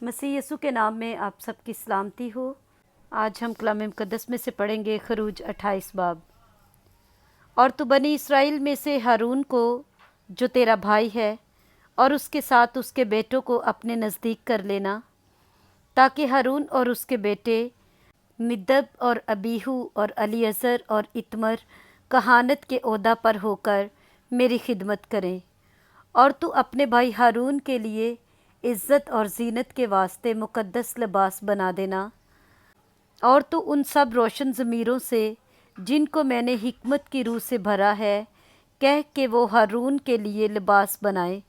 मसीह यीशु के नाम में आप सबकी सलामती हो। आज हम कलाम मुकद्दस में से पढ़ेंगे खरूज 28 बाब। और तू बनी इसराइल में से हारून को जो तेरा भाई है और उसके साथ उसके बेटों को अपने नज़दीक कर लेना, ताकि हारून और उसके बेटे निदब और अबीहू और अलीअज़र और इतमर कहानत के ओहदा पर होकर मेरी खिदमत करें। और तू अपने भाई हारून के लिए इज़्ज़त और ज़ीनत के वास्ते मुक़द्दस लिबास बना देना। और तू उन सब रोशन ज़मीरों से जिनको मैंने हिकमत की रूह से भरा है, कह के वो हारून के लिए लिबास बनाए,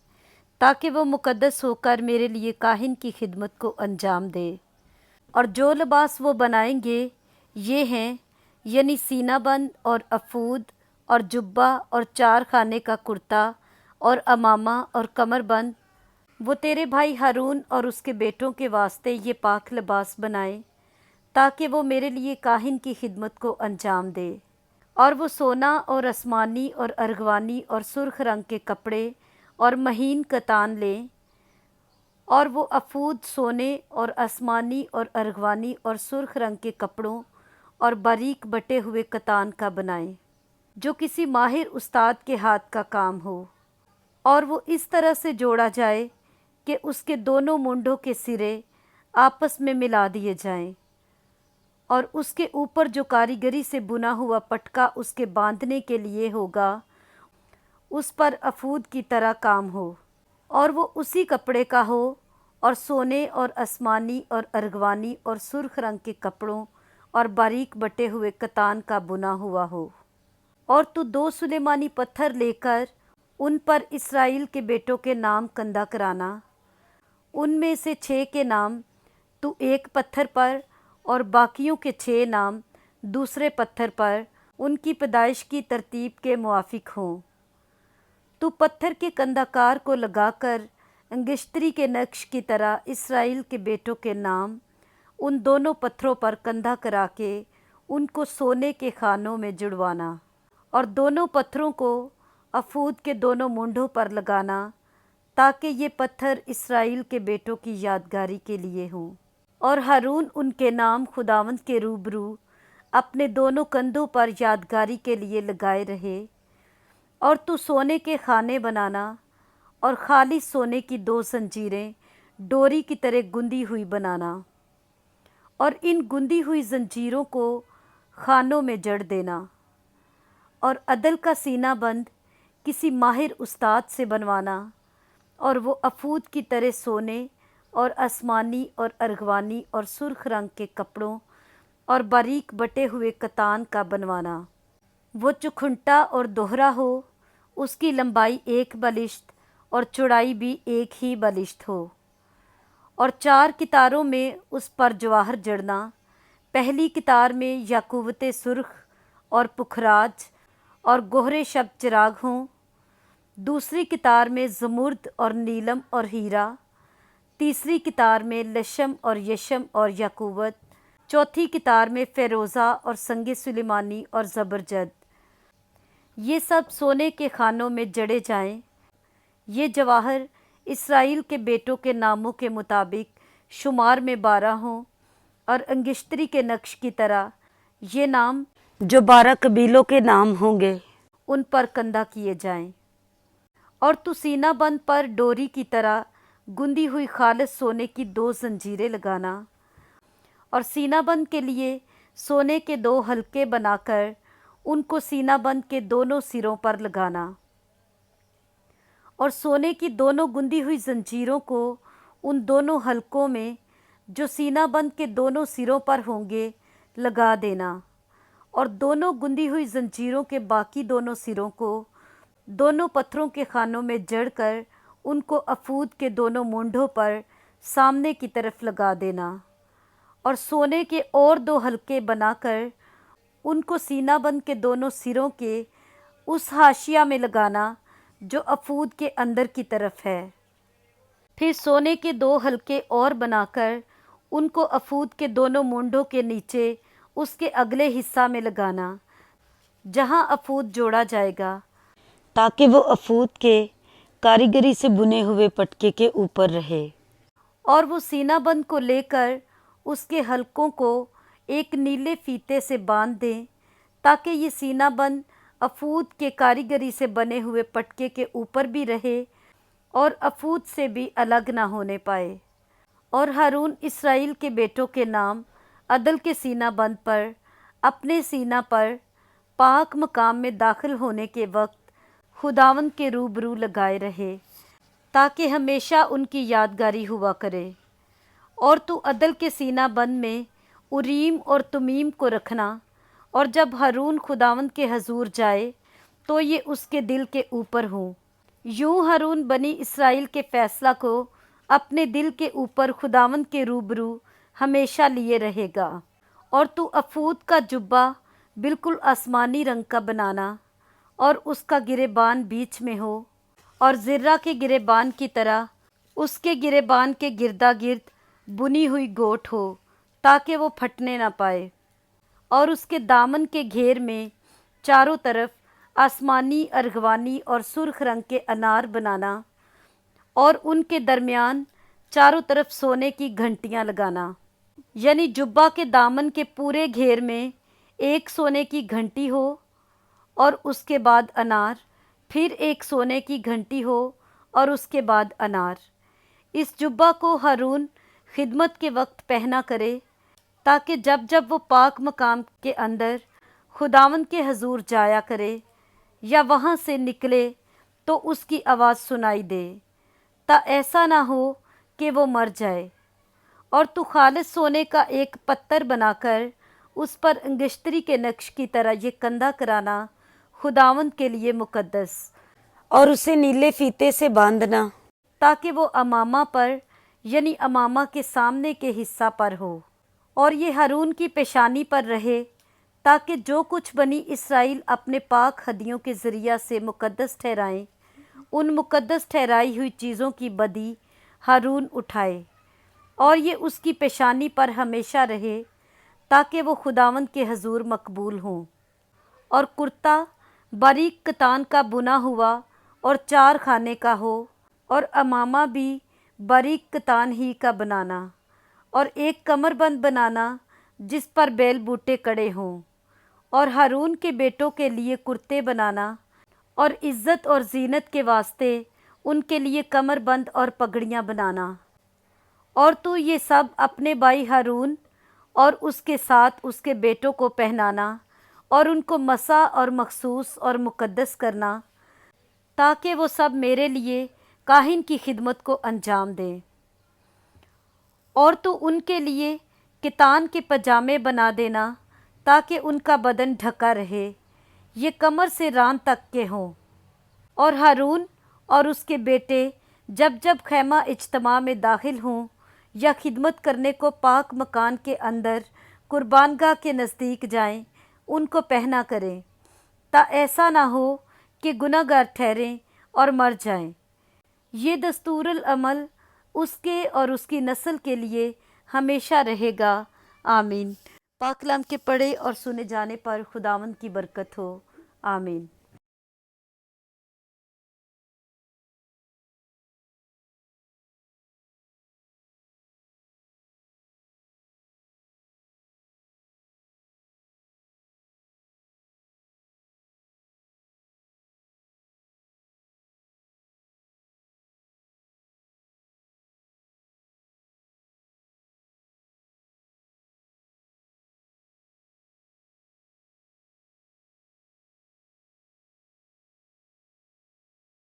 ताकि वो मुक़द्दस होकर मेरे लिए काहिन की खिदमत को अंजाम दे। और जो लिबास वो बनाएंगे ये हैं, यानी सीना बंद और अफूद और जुब्बा और 4 खाने का कुर्ता और अमामा और कमरबंद। वो तेरे भाई हारून और उसके बेटों के वास्ते ये पाक लिबास बनाए, ताकि वो मेरे लिए काहिन की खिदमत को अंजाम दे। और वो सोना और आसमानी और अर्गवानी और सुर्ख रंग के कपड़े और महीन कतान लें, और वो अफूद सोने और आसमानी और अर्गवानी और सुर्ख रंग के कपड़ों और बारीक बटे हुए कतान का बनाए, जो किसी माहिर उस्ताद के हाथ का काम हो। और वो इस तरह से जोड़ा जाए कि उसके दोनों मुंडों के सिरे आपस में मिला दिए जाएं, और उसके ऊपर जो कारीगरी से बुना हुआ पटका उसके बांधने के लिए होगा, उस पर अफूद की तरह काम हो। और वो उसी कपड़े का हो, और सोने और आसमानी और अर्गवानी और सुर्ख रंग के कपड़ों और बारीक बटे हुए कतान का बुना हुआ हो। और तू 2 सुलेमानी पत्थर लेकर उन पर इसराइल के बेटों के नाम कंधा कराना। उनमें से 6 के नाम तू एक पत्थर पर और बाकियों के 6 नाम दूसरे पत्थर पर उनकी पैदाइश की तरतीब के मुआफिक हों। तू पत्थर के कंधाकार को लगाकर अंगिश्तरी के नक्श की तरह इसराइल के बेटों के नाम उन दोनों पत्थरों पर कंधा करा के उनको सोने के खानों में जुड़वाना, और दोनों पत्थरों को अफूद के दोनों मुंडों पर लगाना, ताकि ये पत्थर इसराइल के बेटों की यादगारी के लिए हों। और हारून उनके नाम खुदावंद के रूबरू अपने दोनों कंधों पर यादगारी के लिए लगाए रहे। और तू सोने के खाने बनाना, और खाली सोने की 2 जंजीरें डोरी की तरह गुंदी हुई बनाना, और इन गुंदी हुई जंजीरों को खानों में जड़ देना। और अदल का सीना बंद किसी माहिर उस्ताद से बनवाना, और वो अफूद की तरह सोने और आसमानी और अर्गवानी और सुर्ख रंग के कपड़ों और बारीक बटे हुए कतान का बनवाना। वो चुखुंटा और दोहरा हो, उसकी लंबाई 1 बलिश्त और चौड़ाई भी 1 ही बलिश्त हो। और 4 कितारों में उस पर जवाहर जड़ना। पहली कितार में याकूवत सुर्ख और पुखराज और गोहरे शब चिराग हों। दूसरी कितार में जमुर्द और नीलम और हीरा। तीसरी कितार में लशम और यशम और याकूवत। चौथी कितार में फ़ेरोज़ा और संगे सुलेमानी और ज़बरजद। ये सब सोने के खानों में जड़े जाएं। ये जवाहर इसराइल के बेटों के नामों के मुताबिक शुमार में 12 हों, और अंगिश्तरी के नक्श की तरह ये नाम जो 12 कबीलों के नाम होंगे उन पर कंधा किए जाएं। और तू सीना बंद पर डोरी की तरह गुंदी हुई खालिस सोने की 2 जंजीरें लगाना, और सीना बंद के लिए सोने के 2 हलके बनाकर उनको सीना बंद के दोनों सिरों पर लगाना। और सोने की दोनों गुंदी हुई जंजीरों को उन दोनों हलकों में जो सीना बंद के दोनों सिरों पर होंगे लगा देना। और दोनों गुंदी हुई जंजीरों के बाकी दोनों सिरों को दोनों पत्थरों के खानों में जड़कर उनको अफूद के दोनों मुंडों पर सामने की तरफ लगा देना। और सोने के और 2 हलके बनाकर उनको सीना बंद के दोनों सिरों के उस हाशिया में लगाना जो अफूद के अंदर की तरफ है। फिर सोने के 2 हलके और बनाकर उनको अफूद के दोनों मुंडों के नीचे उसके अगले हिस्सा में लगाना, जहां अफूद जोड़ा जाएगा, ताकि वो अफूद के कारीगरी से बुने हुए पटके के ऊपर रहे। اور وہ سینہ بند کو لے کر اس کے حلقوں کو ایک نیلے فیتے سے باندھ دیں تاکہ یہ سینہ بند افود کے کاریگری سے بنے ہوئے پٹکے کے اوپر بھی رہے اور افود سے بھی الگ نہ ہونے پائے۔ اور ہارون اسرائیل کے بیٹوں کے نام عدل کے سینہ بند پر اپنے سینہ پر پاک مقام میں داخل ہونے کے وقت خداوند کے روبرو لگائے رہے تاکہ ہمیشہ ان کی یادگاری ہوا کرے۔ اور تو عدل کے سینہ بند میں اریم اور تمیم کو رکھنا، اور جب ہارون خداوند کے حضور جائے تو یہ اس کے دل کے اوپر ہوں۔ یوں ہارون بنی اسرائیل کے فیصلہ کو اپنے دل کے اوپر خداوند کے روبرو ہمیشہ لیے رہے گا۔ اور تو افود کا جبہ بالکل آسمانی رنگ کا بنانا، اور اس کا گریبان بیچ میں ہو اور زرہ کے گریبان کی طرح اس کے گریبان کے گردا گرد بنی ہوئی گوٹ ہو تاکہ وہ پھٹنے نہ پائے۔ اور اس کے دامن کے گھیر میں چاروں طرف آسمانی، ارغوانی اور سرخ رنگ کے انار بنانا، اور ان کے درمیان چاروں طرف سونے کی گھنٹیاں لگانا، یعنی جبہ کے دامن کے پورے گھیر میں ایک سونے کی گھنٹی ہو اور اس کے بعد انار، پھر ایک سونے کی گھنٹی ہو اور اس کے بعد انار۔ اس جبہ کو ہارون خدمت کے وقت پہنا کرے تاکہ جب جب وہ پاک مقام کے اندر خداوند کے حضور جایا کرے یا وہاں سے نکلے تو اس کی آواز سنائی دے، تا ایسا نہ ہو کہ وہ مر جائے۔ اور تو خالص سونے کا ایک پتھر بنا کر اس پر انگشتری کے نقش کی طرح یہ کندھا کرانا خداوند کے لیے مقدس، اور اسے نیلے فیتے سے باندھنا تاکہ وہ امامہ پر یعنی امامہ کے سامنے کے حصہ پر ہو، اور یہ ہارون کی پیشانی پر رہے تاکہ جو کچھ بنی اسرائیل اپنے پاک ہدیوں کے ذریعہ سے مقدس ٹھہرائیں، ان مقدس ٹھہرائی ہوئی چیزوں کی بدی ہارون اٹھائے، اور یہ اس کی پیشانی پر ہمیشہ رہے تاکہ وہ خداوند کے حضور مقبول ہوں۔ اور کرتا باریک کتان کا بنا ہوا اور 4 خانے کا ہو، اور امامہ بھی باریک کتان ہی کا بنانا، اور ایک کمر بند بنانا جس پر بیل بوٹے کڑے ہوں، اور ہارون کے بیٹوں کے لیے کرتے بنانا، اور عزت اور زینت کے واسطے ان کے لیے کمر بند اور پگڑیاں بنانا۔ اور تو یہ سب اپنے بھائی ہارون اور اس کے ساتھ اس کے بیٹوں کو پہنانا، اور ان کو مسح اور مخصوص اور مقدس کرنا تاکہ وہ سب میرے لیے کاہن کی خدمت کو انجام دیں۔ اور تو ان کے لیے کتان کے پجامے بنا دینا تاکہ ان کا بدن ڈھکا رہے، یہ کمر سے ران تک کے ہوں۔ اور ہارون اور اس کے بیٹے جب جب خیمہ اجتماع میں داخل ہوں یا خدمت کرنے کو پاک مکان کے اندر قربان گاہ کے نزدیک جائیں، ان کو پہنا کریں، تا ایسا نہ ہو کہ گناہ گار ٹھہریں اور مر جائیں۔ یہ دستور العمل اس کے اور اس کی نسل کے لیے ہمیشہ رہے گا۔ آمین۔ پاک کلام کے پڑھے اور سنے جانے پر خداوند کی برکت ہو۔ آمین۔